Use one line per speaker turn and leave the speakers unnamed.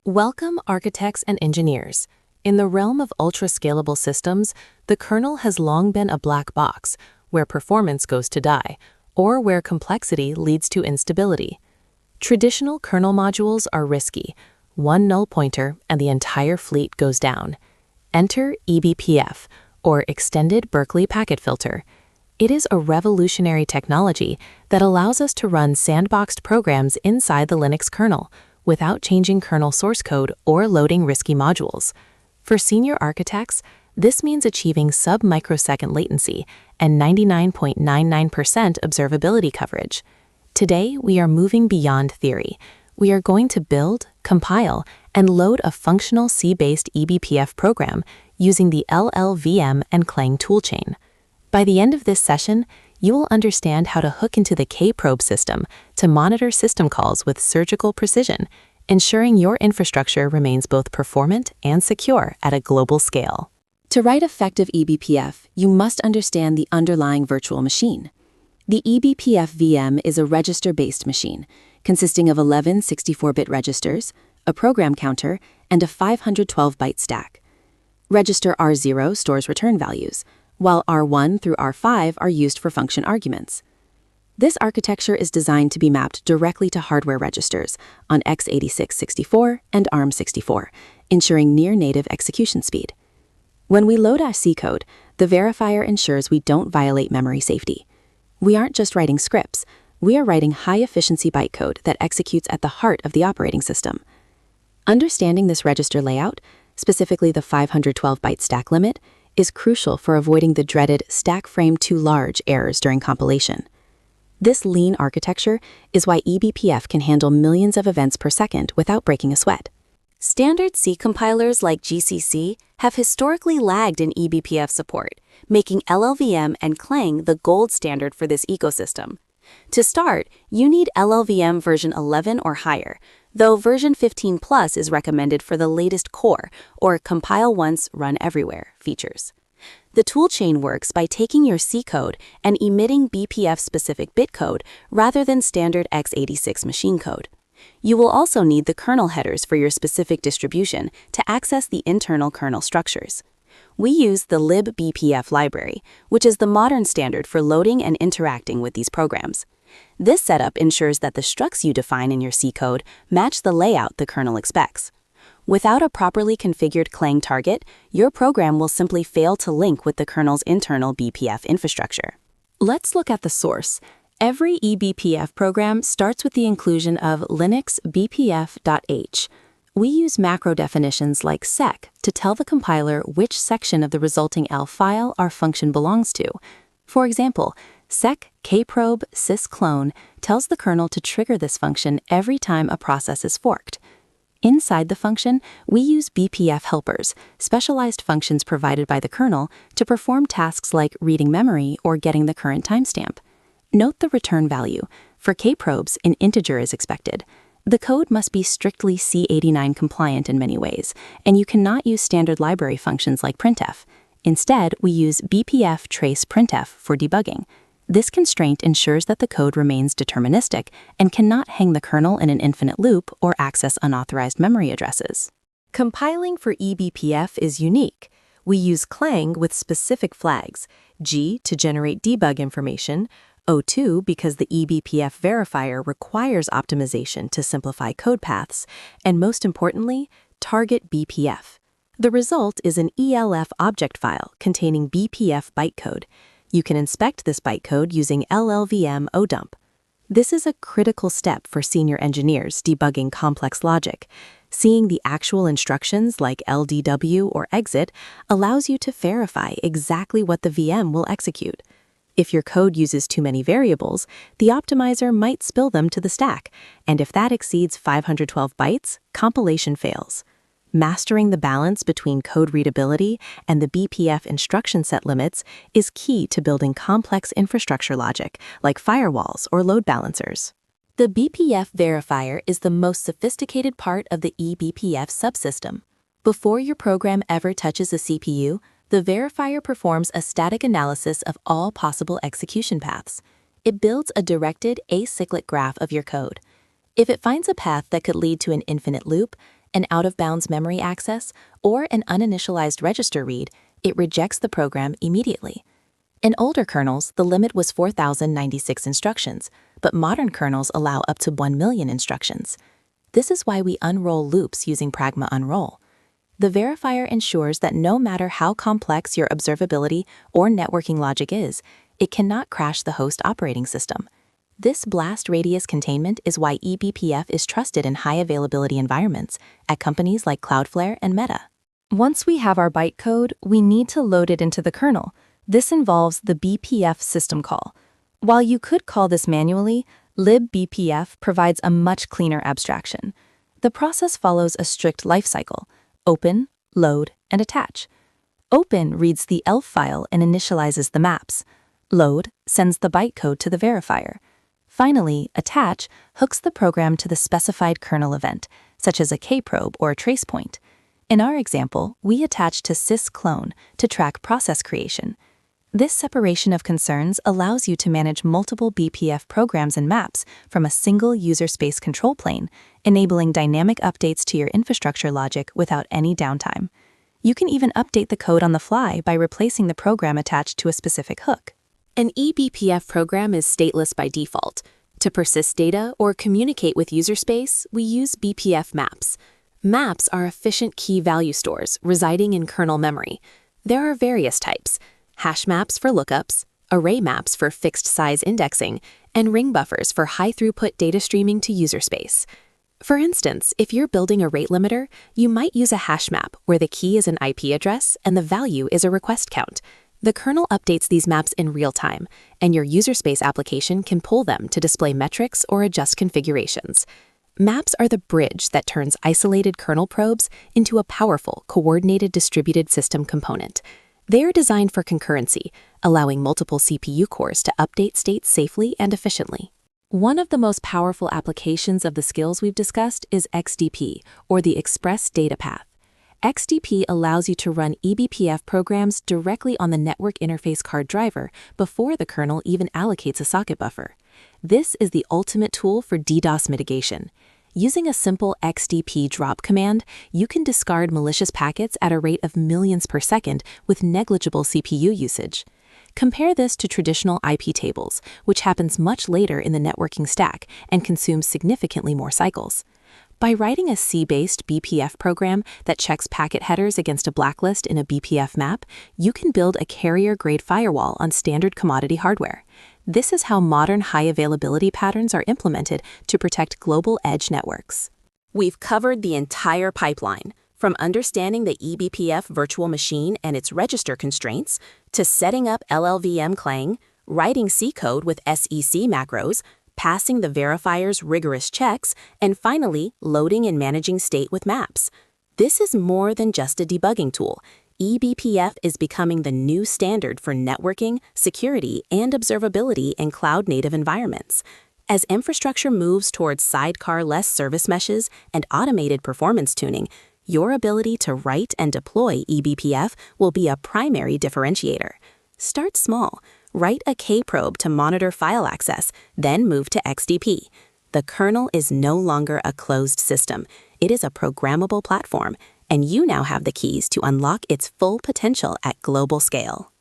Welcome, architects and engineers. In the realm of ultra-scalable systems, the kernel has long been a black box, where performance goes to die, or where complexity leads to instability. Traditional kernel modules are risky. One null pointer and the entire fleet goes down. Enter eBPF, or Extended Berkeley Packet Filter. It is a revolutionary technology that allows us to run sandboxed programs inside the Linux kernel, without changing kernel source code or loading risky modules. For senior architects, this means achieving sub-microsecond latency and 99.99% observability coverage. Today, we are moving beyond theory. We are going to build, compile, and load a functional C-based eBPF program using the LLVM and Clang toolchain. By the end of this session, you will understand how to hook into the kprobe system to monitor system calls with surgical precision, ensuring your infrastructure remains both performant and secure at a global scale.
To write effective eBPF, you must understand the underlying virtual machine. The eBPF VM is a register-based machine, consisting of 11 64-bit registers, a program counter, and a 512-byte stack. Register R0 stores return values, while R1 through R5 are used for function arguments. This architecture is designed to be mapped directly to hardware registers on x86-64 and ARM64, ensuring near-native execution speed. When we load our C code, the verifier ensures we don't violate memory safety. We aren't just writing scripts, we are writing high-efficiency bytecode that executes at the heart of the operating system. Understanding this register layout, specifically the 512-byte stack limit, is crucial for avoiding the dreaded stack frame too large errors during compilation. This lean architecture is why eBPF can handle millions of events per second without breaking a sweat.
Standard C compilers like GCC have historically lagged in eBPF support, making LLVM and Clang the gold standard for this ecosystem. To start, you need LLVM version 11 or higher, though version 15 plus is recommended for the latest core or compile once, run everywhere features. The toolchain works by taking your C code and emitting BPF-specific bitcode rather than standard x86 machine code. You will also need the kernel headers for your specific distribution to access the internal kernel structures. We use the libBPF library, which is the modern standard for loading and interacting with these programs. This setup ensures that the structs you define in your C code match the layout the kernel expects. Without a properly configured Clang target, your program will simply fail to link with the kernel's internal BPF infrastructure.
Let's look at the source. Every eBPF program starts with the inclusion of Linux bpf.h. We use macro definitions like sec to tell the compiler which section of the resulting L file our function belongs to. For example, sec kprobe sysclone tells the kernel to trigger this function every time a process is forked. Inside the function, we use BPF helpers, specialized functions provided by the kernel, to perform tasks like reading memory or getting the current timestamp. Note the return value. For kprobes, an integer is expected. The code must be strictly C89 compliant in many ways, and you cannot use standard library functions like printf. Instead, we use BPF trace printf for debugging. This constraint ensures that the code remains deterministic and cannot hang the kernel in an infinite loop or access unauthorized memory addresses.
Compiling for eBPF is unique. We use Clang with specific flags, G to generate debug information, O2 because the eBPF verifier requires optimization to simplify code paths, and most importantly, target BPF. The result is an ELF object file containing BPF bytecode. You can inspect this bytecode using LLVM ODump. This is a critical step for senior engineers debugging complex logic. Seeing the actual instructions like LDW or exit allows you to verify exactly what the VM will execute. If your code uses too many variables, the optimizer might spill them to the stack, and if that exceeds 512 bytes, compilation fails. Mastering the balance between code readability and the BPF instruction set limits is key to building complex infrastructure logic like firewalls or load balancers.
The BPF verifier is the most sophisticated part of the eBPF subsystem. Before your program ever touches a CPU, the verifier performs a static analysis of all possible execution paths. It builds a directed acyclic graph of your code. If it finds a path that could lead to an infinite loop,
an out-of-bounds memory access, or an uninitialized register read, it rejects the program immediately. In older kernels, the limit was 4,096 instructions, but modern kernels allow up to 1 million instructions. This is why we unroll loops using Pragma Unroll. The verifier ensures that no matter how complex your observability or networking logic is, it cannot crash the host operating system. This blast radius containment is why eBPF is trusted in high-availability environments at companies like Cloudflare and Meta. Once we have our bytecode, we need to load it into the kernel. This involves the BPF system call. While you could call this manually, LLVM provides a much cleaner abstraction. The process follows a strict lifecycle: open, load, and attach. Open reads the ELF file and initializes the maps. Load sends the bytecode to the verifier. Finally, attach hooks the program to the specified kernel event, such as a kprobe or a tracepoint. In our example, we attach to sysclone to track process creation. This separation of concerns allows you to manage multiple BPF programs and maps from a single user space control plane, enabling dynamic updates to your infrastructure logic without any downtime. You can even update the code on the fly by replacing the program attached to a specific hook. An eBPF program is stateless by default. To persist data or communicate with user space, we use BPF maps. Maps are efficient key value stores residing in kernel memory. There are various types: hash maps for lookups, array maps for fixed size indexing, and ring buffers for high-throughput data streaming to user space. For instance, if you're building a rate limiter, you might use a hash map where the key is an IP address and the value is a request count. The kernel updates these maps in real time, and your user space application can pull them to display metrics or adjust configurations. Maps are the bridge that turns isolated kernel probes into a powerful, coordinated distributed system component. They are designed for concurrency, allowing multiple CPU cores to update states safely and efficiently. One of the most powerful applications of the skills we've discussed is XDP, or the Express Data Path. XDP allows you to run eBPF programs directly on the network interface card driver before the kernel even allocates a socket buffer. This is the ultimate tool for DDoS mitigation. Using a simple XDP drop command, you can discard malicious packets at a rate of millions per second with negligible CPU usage. Compare this to traditional IP tables, which happens much later in the networking stack and consumes significantly more cycles. By writing a C-based BPF program that checks packet headers against a blacklist in a BPF map, you can build a carrier-grade firewall on standard commodity hardware. This is how modern high-availability patterns are implemented to protect global edge networks. We've covered the entire pipeline, from understanding the eBPF virtual machine and its register constraints, to setting up LLVM Clang, writing C code with SEC macros, passing the verifier's rigorous checks, and finally, loading and managing state with maps. This is more than just a debugging tool. eBPF is becoming the new standard for networking, security, and observability in cloud-native environments. As infrastructure moves towards sidecar-less service meshes and automated performance tuning, your ability to write and deploy eBPF will be a primary differentiator. Start small. Write a kprobe to monitor file access, then move to XDP. The kernel is no longer a closed system. It is a programmable platform, and you now have the keys to unlock its full potential at global scale.